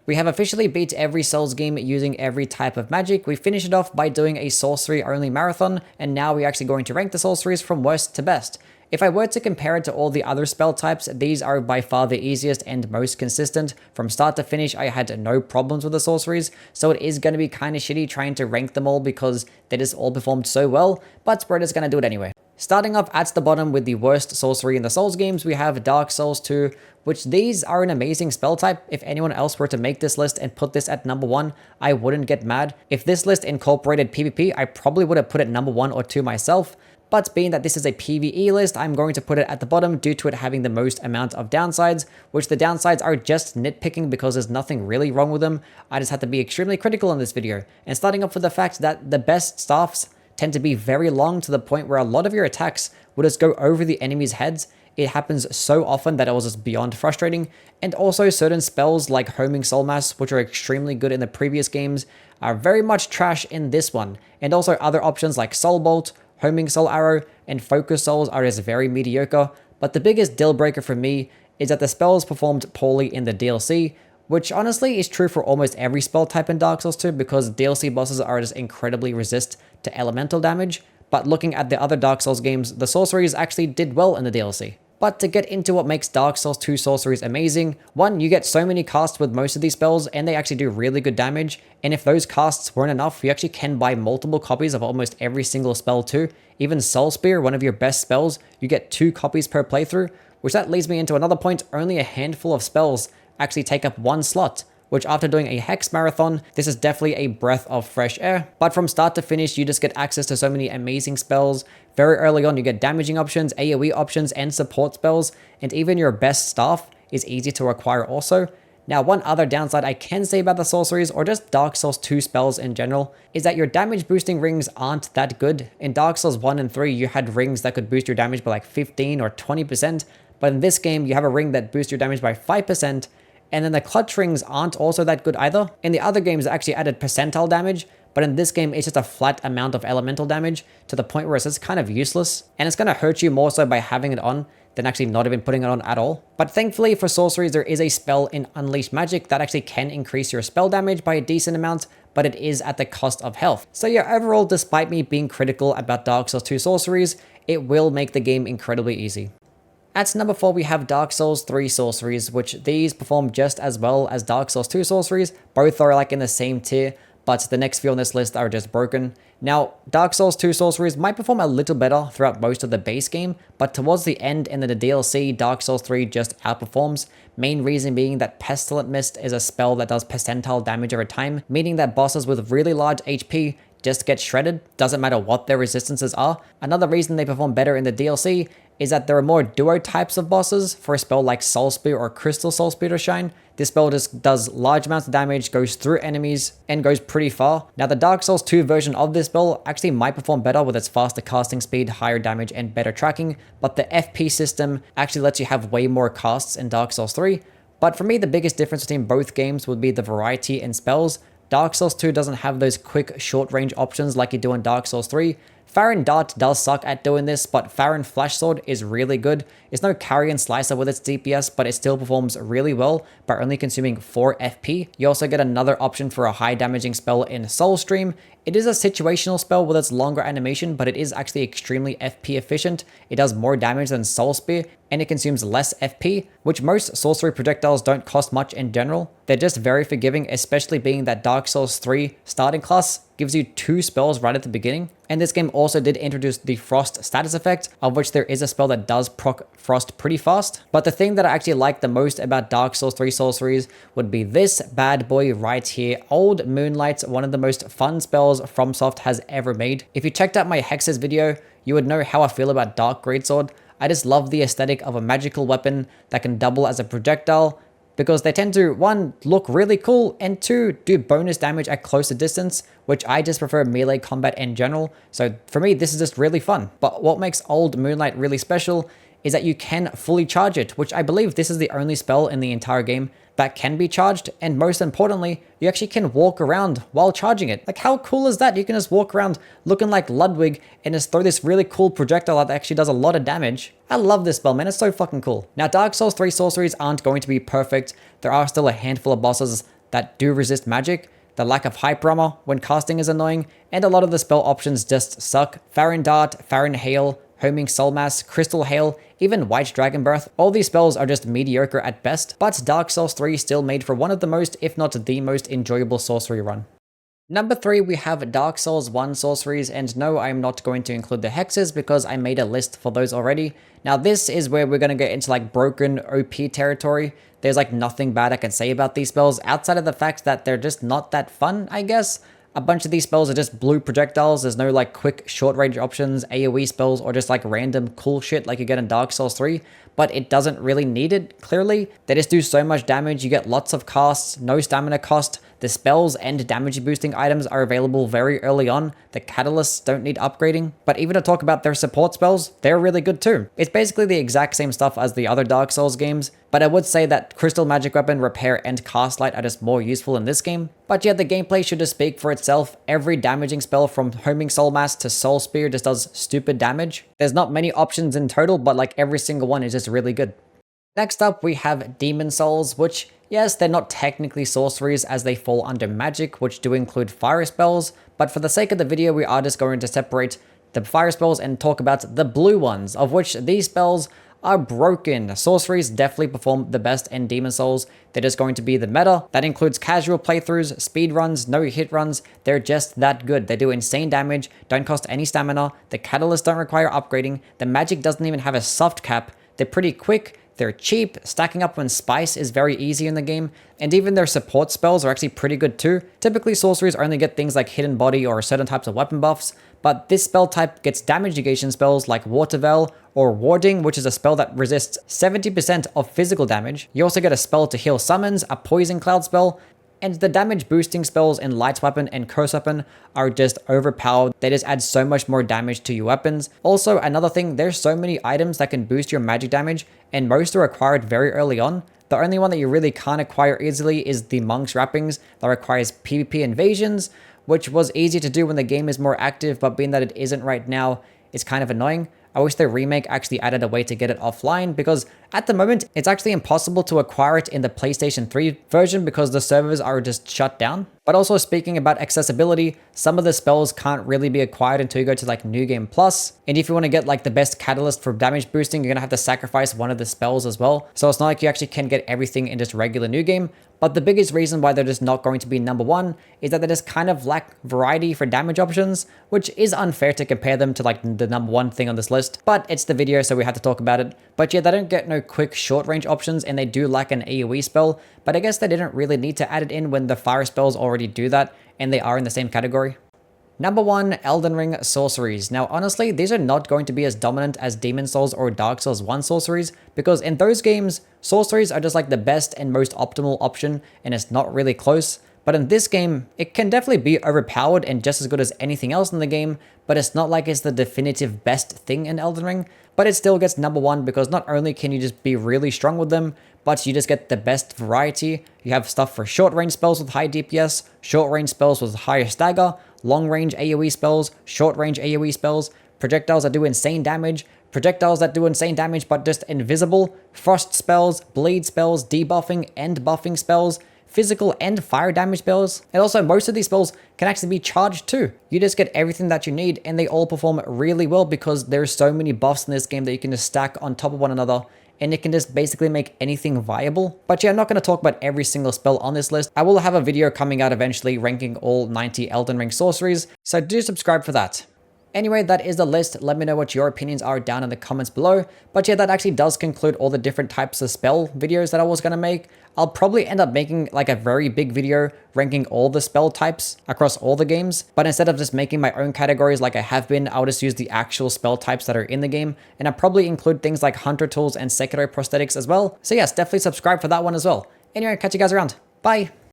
We have officially beat every Souls game using every type of magic. We finished it off by doing a sorcery only marathon, and now we're actually going to rank the sorceries from worst to best. If I were to compare it to all the other spell types, these are by far the easiest and most consistent. From start to finish, I had no problems with the sorceries, so it is going to be kind of shitty trying to rank them all because they just all performed so well, but Spread is going to do it anyway. Starting off at the bottom with the worst sorcery in the Souls games, we have Dark Souls 2, which these are an amazing spell type. If anyone else were to make this list and put this at number 1, I wouldn't get mad. If this list incorporated PvP, I probably would have put it number 1 or 2 myself. But being that this is a PvE list, I'm going to put it at the bottom due to it having the most amount of downsides, which the downsides are just nitpicking because there's nothing really wrong with them. I just had to be extremely critical in this video. And starting off with the fact that the best staffs tend to be very long to the point where a lot of your attacks will just go over the enemy's heads. It happens so often that it was just beyond frustrating. And also certain spells like Homing Soul Mass, which are extremely good in the previous games, are very much trash in this one. And also other options like Soul Bolt, Homing Soul Arrow, and Focus Souls are just very mediocre. But the biggest deal breaker for me is that the spells performed poorly in the DLC, which honestly is true for almost every spell type in Dark Souls 2 because DLC bosses are just incredibly resist to elemental damage. But looking at the other Dark Souls games, the sorceries actually did well in the DLC. But to get into what makes Dark Souls 2 sorceries amazing, one, you get so many casts with most of these spells and they actually do really good damage, and if those casts weren't enough, you actually can buy multiple copies of almost every single spell too. Even Soul Spear, one of your best spells, you get 2 copies per playthrough, which that leads me into another point. Only a handful of spells actually take up 1 slot, which after doing a Hex Marathon, this is definitely a breath of fresh air. But from start to finish, you just get access to so many amazing spells. Very early on, you get damaging options, AoE options, and support spells, and even your best staff is easy to acquire also. Now, one other downside I can say about the sorceries, or just Dark Souls 2 spells in general, is that your damage boosting rings aren't that good. In Dark Souls 1 and 3, you had rings that could boost your damage by like 15 or 20%, but in this game, you have a ring that boosts your damage by 5%, and then the clutch rings aren't also that good either. In the other games, it actually added percentile damage, but in this game, it's just a flat amount of elemental damage to the point where it's just kind of useless. And it's going to hurt you more so by having it on than actually not even putting it on at all. But thankfully for sorceries, there is a spell in Unleash Magic that actually can increase your spell damage by a decent amount, but it is at the cost of health. So yeah, overall, despite me being critical about Dark Souls 2 sorceries, it will make the game incredibly easy. At number 4, we have Dark Souls 3 sorceries, which these perform just as well as Dark Souls 2 sorceries. Both are like in the same tier, but the next few on this list are just broken. Now, Dark Souls 2 sorceries might perform a little better throughout most of the base game, but towards the end and in the DLC, Dark Souls 3 just outperforms. Main reason being that Pestilent Mist is a spell that does percentile damage over time, meaning that bosses with really large HP just get shredded, doesn't matter what their resistances are. Another reason they perform better in the DLC is that there are more duo types of bosses for a spell like Soul Spear or Crystal Soul Spear to shine. This spell just does large amounts of damage, goes through enemies, and goes pretty far. Now the Dark Souls 2 version of this spell actually might perform better with its faster casting speed, higher damage, and better tracking, but the FP system actually lets you have way more casts in Dark Souls 3. But for me, the biggest difference between both games would be the variety in spells. Dark Souls 2 doesn't have those quick short range options like you do in Dark Souls 3. Farron Dart does suck at doing this, but Farron Flash Sword is really good. It's no Carrion Slicer with its DPS, but it still performs really well by only consuming 4 FP. You also get another option for a high damaging spell in Soul Stream. It is a situational spell with its longer animation, but it is actually extremely FP efficient. It does more damage than Soul Spear, and it consumes less FP, which most sorcery projectiles don't cost much in general. They're just very forgiving, especially being that Dark Souls 3 starting class gives you 2 spells right at the beginning. And this game also did introduce the Frost status effect, of which there is a spell that does proc Frost pretty fast. But the thing that I actually like the most about Dark Souls 3 sorceries would be this bad boy right here, Old Moonlight, one of the most fun spells FromSoft has ever made. If you checked out my Hexes video, you would know how I feel about Dark Greatsword. I just love the aesthetic of a magical weapon that can double as a projectile, because they tend to, 1, look really cool, and 2, do bonus damage at closer distance, which I just prefer melee combat in general. So for me, this is just really fun. But what makes Old Moonlight really special is that you can fully charge it, which I believe this is the only spell in the entire game that can be charged, and most importantly, you actually can walk around while charging it. Like, how cool is that? You can just walk around looking like Ludwig and just throw this really cool projectile that actually does a lot of damage. I love this spell, man. It's so fucking cool. Now, Dark Souls 3 sorceries aren't going to be perfect. There are still a handful of bosses that do resist magic. The lack of hyper armor when casting is annoying, and a lot of the spell options just suck. Farron Dart, Farron Hail, Homing Soul Mass, Crystal Hail, even White Dragon Breath, all these spells are just mediocre at best, but Dark Souls 3 still made for one of the most, if not the most enjoyable sorcery run. Number 3, we have Dark Souls 1 sorceries, and no, I'm not going to include the hexes because I made a list for those already. Now this is where we're going to get into like broken OP territory. There's like nothing bad I can say about these spells outside of the fact that they're just not that fun, I guess. A bunch of these spells are just blue projectiles. There's no like quick short range options, AoE spells, or just like random cool shit like you get in Dark Souls 3. But it doesn't really need it, clearly. They just do so much damage, you get lots of casts, no stamina cost. The spells and damage boosting items are available very early on. The catalysts don't need upgrading. But even to talk about their support spells, they're really good too. It's basically the exact same stuff as the other Dark Souls games. But I would say that Crystal Magic Weapon, Repair, and Cast Light are just more useful in this game. But yeah, the gameplay should just speak for itself. Every damaging spell from Homing Soul Mass to Soul Spear just does stupid damage. There's not many options in total, but like every single one is just really good. Next up, we have Demon Souls, which, yes, they're not technically sorceries as they fall under magic, which do include fire spells, but for the sake of the video, we are just going to separate the fire spells and talk about the blue ones, of which these spells are broken. Sorceries definitely perform the best in Demon Souls. They're just going to be the meta. That includes casual playthroughs, speed runs, no hit runs. They're just that good. They do insane damage, don't cost any stamina. The catalysts don't require upgrading. The magic doesn't even have a soft cap. They're pretty quick. They're cheap, stacking up when spice is very easy in the game, and even their support spells are actually pretty good too. Typically sorceries only get things like hidden body or certain types of weapon buffs, but this spell type gets damage negation spells like Water Veil or Warding, which is a spell that resists 70% of physical damage. You also get a spell to heal summons, a Poison Cloud spell, and the damage boosting spells in Light Weapon and Curse Weapon are just overpowered. They just add so much more damage to your weapons. Also, another thing, there's so many items that can boost your magic damage, and most are acquired very early on. The only one that you really can't acquire easily is the Monk's Wrappings that requires PvP invasions, which was easy to do when the game is more active, but being that it isn't right now, it's kind of annoying. I wish the remake actually added a way to get it offline, because at the moment, it's actually impossible to acquire it in the PlayStation 3 version because the servers are just shut down. But also speaking about accessibility, some of the spells can't really be acquired until you go to like New Game Plus. And if you want to get like the best catalyst for damage boosting, you're going to have to sacrifice one of the spells as well. So it's not like you actually can get everything in just regular New Game. But the biggest reason why they're just not going to be number one is that they just kind of lack variety for damage options, which is unfair to compare them to like the number one thing on this list. But it's the video, so we have to talk about it. But yeah, they don't get no quick short range options, and they do lack an AoE spell, but I guess they didn't really need to add it in when the fire spells already do that, and they are in the same category. Number 1, Elden Ring sorceries. Now honestly, these are not going to be as dominant as Demon Souls or Dark Souls 1 sorceries, because in those games, sorceries are just like the best and most optimal option, and it's not really close. But in this game, it can definitely be overpowered and just as good as anything else in the game, but it's not like it's the definitive best thing in Elden Ring. But it still gets number 1 because not only can you just be really strong with them, but you just get the best variety. You have stuff for short range spells with high DPS, short range spells with higher stagger, long range AoE spells, short range AoE spells, projectiles that do insane damage, projectiles that do insane damage but just invisible, frost spells, bleed spells, debuffing and buffing spells, physical and fire damage spells, and also most of these spells can actually be charged too. You just get everything that you need, and they all perform really well because there's so many buffs in this game that you can just stack on top of one another, and it can just basically make anything viable. But yeah, I'm not going to talk about every single spell on this list. I will have a video coming out eventually ranking all 90 Elden Ring sorceries, so do subscribe for that. Anyway, that is the list. Let me know what your opinions are down in the comments below. But yeah, that actually does conclude all the different types of spell videos that I was going to make. I'll probably end up making like a very big video ranking all the spell types across all the games. But instead of just making my own categories like I have been, I'll just use the actual spell types that are in the game. And I'll probably include things like Hunter Tools and Sekiro prosthetics as well. So yes, definitely subscribe for that one as well. Anyway, catch you guys around. Bye!